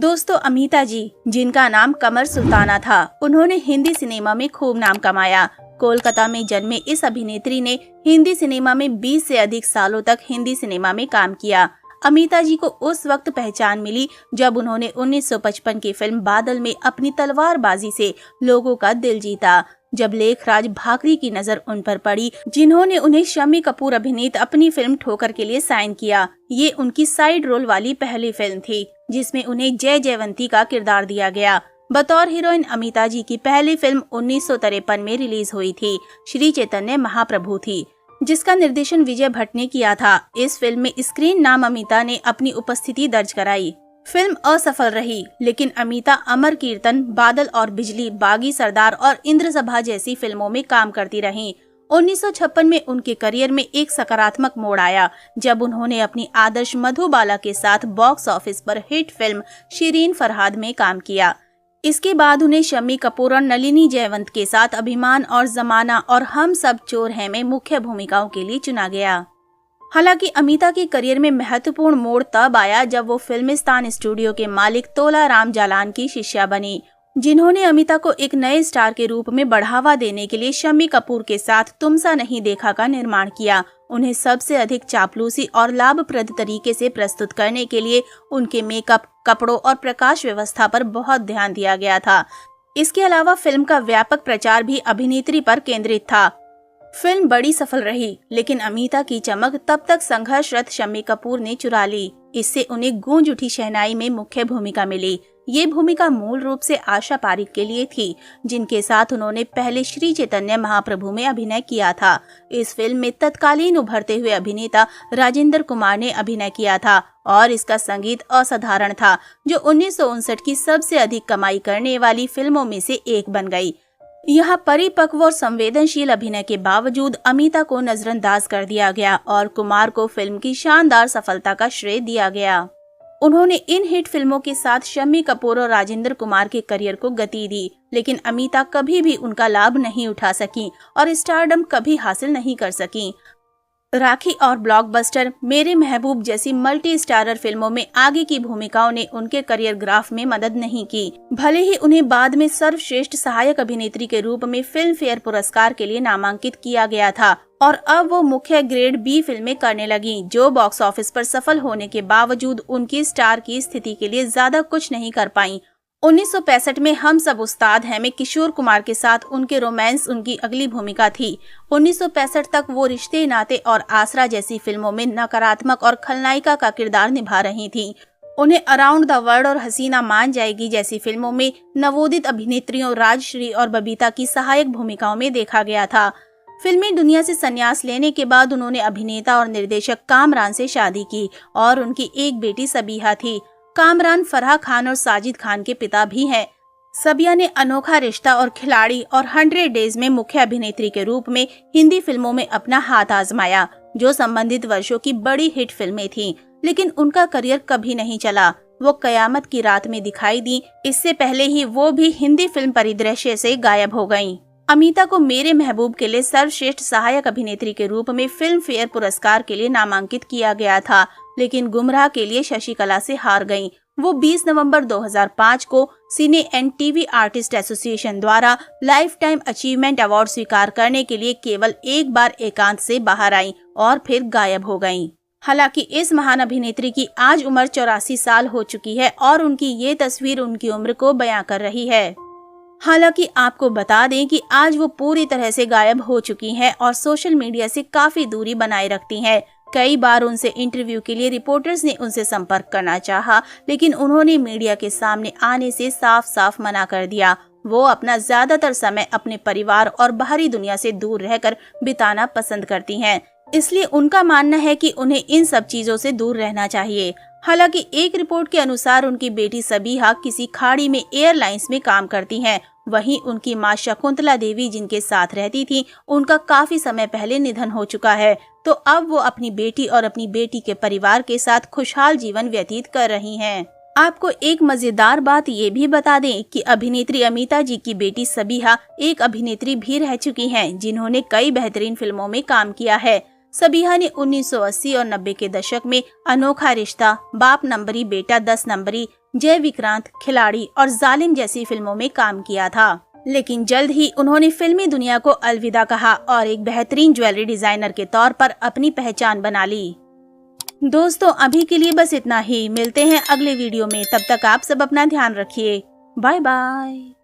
दोस्तों, अमिता जी, जिनका नाम कमर सुल्ताना था, उन्होंने हिंदी सिनेमा में खूब नाम कमाया। कोलकाता में जन्मे इस अभिनेत्री ने हिंदी सिनेमा में 20 से अधिक सालों तक हिंदी सिनेमा में काम किया। अमिता जी को उस वक्त पहचान मिली जब उन्होंने 1955 की फिल्म बादल में अपनी तलवारबाजी से लोगों का दिल जीता। जब लेखराज भाकरी की नजर उन पर पड़ी, जिन्होंने उन्हें शम्मी कपूर अभिनीत अपनी फिल्म ठोकर के लिए साइन किया। ये उनकी साइड रोल वाली पहली फिल्म थी जिसमें उन्हें जय जयवंती का किरदार दिया गया। बतौर हीरोइन अमिता जी की पहली फिल्म 1953 में रिलीज हुई थी। श्री चैतन्य महाप्रभु थी, जिसका निर्देशन विजय भट्ट ने किया था। इस फिल्म में स्क्रीन नाम अमिता ने अपनी उपस्थिति दर्ज कराई। फिल्म असफल रही, लेकिन अमिता अमर कीर्तन, बादल और बिजली, बागी सरदार और इंद्रसभा जैसी फिल्मों में काम करती रहीं। 1956 में उनके करियर में एक सकारात्मक मोड़ आया जब उन्होंने अपनी आदर्श मधुबाला के साथ बॉक्स ऑफिस पर हिट फिल्म शिरीन फरहाद में काम किया। इसके बाद उन्हें शम्मी कपूर और नलिनी जयवंत के साथ अभिमान और जमाना और हम सब चोर हैं में मुख्य भूमिकाओं के लिए चुना गया। हालांकि अमिता के करियर में महत्वपूर्ण मोड़ तब आया जब वो फिल्मिस्तान स्टूडियो के मालिक तोला राम जालान की शिष्या बनी, जिन्होंने अमिता को एक नए स्टार के रूप में बढ़ावा देने के लिए शम्मी कपूर के साथ तुम सा नहीं देखा का निर्माण किया। उन्हें सबसे अधिक चापलूसी और लाभप्रद तरीके से प्रस्तुत करने के लिए उनके मेकअप, कपड़ों और प्रकाश व्यवस्था पर बहुत ध्यान दिया गया था। इसके अलावा फिल्म का व्यापक प्रचार भी अभिनेत्री पर केंद्रित था। फिल्म बड़ी सफल रही, लेकिन अमिता की चमक तब तक संघर्षरत शम्मी कपूर ने चुरा ली। इससे उन्हें गूंज उठी शहनाई में मुख्य भूमिका मिली। ये भूमिका मूल रूप से आशा पारिक के लिए थी, जिनके साथ उन्होंने पहले श्री चैतन्य महाप्रभु में अभिनय किया था। इस फिल्म में तत्कालीन उभरते हुए अभिनेता राजेंद्र कुमार ने अभिनय किया था और इसका संगीत असाधारण था, जो 1959 की सबसे अधिक कमाई करने वाली फिल्मों में से एक बन गई। यहाँ परिपक्व और संवेदनशील अभिनय के बावजूद अमिता को नजरअंदाज कर दिया गया और कुमार को फिल्म की शानदार सफलता का श्रेय दिया गया। उन्होंने इन हिट फिल्मों के साथ शम्मी कपूर और राजेंद्र कुमार के करियर को गति दी, लेकिन अमिता कभी भी उनका लाभ नहीं उठा सकी और स्टारडम कभी हासिल नहीं कर सकी। राखी और ब्लॉकबस्टर, मेरे महबूब जैसी मल्टी स्टारर फिल्मों में आगे की भूमिकाओं ने उनके करियर ग्राफ में मदद नहीं की। भले ही उन्हें बाद में सर्वश्रेष्ठ सहायक अभिनेत्री के रूप में फिल्म फेयर पुरस्कार के लिए नामांकित किया गया था और अब वो मुख्य ग्रेड बी फिल्में करने लगी, जो बॉक्स ऑफिस पर सफल होने के बावजूद उनकी स्टार की स्थिति के लिए ज्यादा कुछ नहीं कर पाई। 1965 में हम सब उस्ताद हैं में किशोर कुमार के साथ उनके रोमांस उनकी अगली भूमिका थी। 1965 तक वो रिश्ते नाते और आसरा जैसी फिल्मों में नकारात्मक और खलनायिका का किरदार निभा रही थीं। उन्हें अराउंड द वर्ल्ड और हसीना मान जाएगी जैसी फिल्मों में नवोदित अभिनेत्रियों राजश्री और बबीता की सहायक भूमिकाओं में देखा गया था। फिल्मी दुनिया से संन्यास लेने के बाद उन्होंने अभिनेता और निर्देशक कामरान से शादी की और उनकी एक बेटी सबीहा थी। कामरान फराह खान और साजिद खान के पिता भी हैं। सबिया ने अनोखा रिश्ता और खिलाड़ी और 100 डेज में मुख्य अभिनेत्री के रूप में हिंदी फिल्मों में अपना हाथ आजमाया, जो संबंधित वर्षों की बड़ी हिट फिल्में थीं, लेकिन उनका करियर कभी नहीं चला। वो कयामत की रात में दिखाई दी, इससे पहले ही वो भी हिंदी फिल्म परिदृश्य से गायब हो गयीं। अमिता को मेरे महबूब के लिए सर्वश्रेष्ठ सहायक अभिनेत्री के रूप में फिल्म फेयर पुरस्कार के लिए नामांकित किया गया था, लेकिन गुमराह के लिए शशिकला से हार गईं। वो 20 नवंबर 2005 को सिने एंड टीवी आर्टिस्ट एसोसिएशन द्वारा लाइफ टाइम अचीवमेंट अवार्ड स्वीकार करने के लिए केवल एक बार एकांत से बाहर आईं और फिर गायब हो गईं। हालांकि इस महान अभिनेत्री की आज उम्र 84 साल हो चुकी है और उनकी ये तस्वीर उनकी उम्र को बयां कर रही है। हालांकि आपको बता दें कि आज वो पूरी तरह से गायब हो चुकी हैं और सोशल मीडिया से काफी दूरी बनाए रखती हैं। कई बार उनसे इंटरव्यू के लिए रिपोर्टर्स ने उनसे संपर्क करना चाहा, लेकिन उन्होंने मीडिया के सामने आने से साफ साफ मना कर दिया। वो अपना ज्यादातर समय अपने परिवार और बाहरी दुनिया से दूर रहकर बिताना पसंद करती हैं, इसलिए उनका मानना है कि उन्हें इन सब चीजों से दूर रहना चाहिए। हालांकि एक रिपोर्ट के अनुसार उनकी बेटी सबीहा किसी खाड़ी में एयरलाइंस में काम करती हैं। वहीं उनकी मां शकुंतला देवी, जिनके साथ रहती थी, उनका काफी समय पहले निधन हो चुका है, तो अब वो अपनी बेटी और अपनी बेटी के परिवार के साथ खुशहाल जीवन व्यतीत कर रही हैं। आपको एक मजेदार बात ये भी बता दें कि अभिनेत्री अमिता जी की बेटी सबीहा एक अभिनेत्री भी रह चुकी हैं, जिन्होंने कई बेहतरीन फिल्मों में काम किया है। सबीहा ने 1980 और 90 के दशक में अनोखा रिश्ता, बाप नंबरी बेटा 10 नंबरी, जय विक्रांत, खिलाड़ी और जालिम जैसी फिल्मों में काम किया था। लेकिन जल्द ही उन्होंने फिल्मी दुनिया को अलविदा कहा और एक बेहतरीन ज्वेलरी डिजाइनर के तौर पर अपनी पहचान बना ली। दोस्तों, अभी के लिए बस इतना ही। मिलते हैं अगले वीडियो में। तब तक आप सब अपना ध्यान रखिए। Bye bye.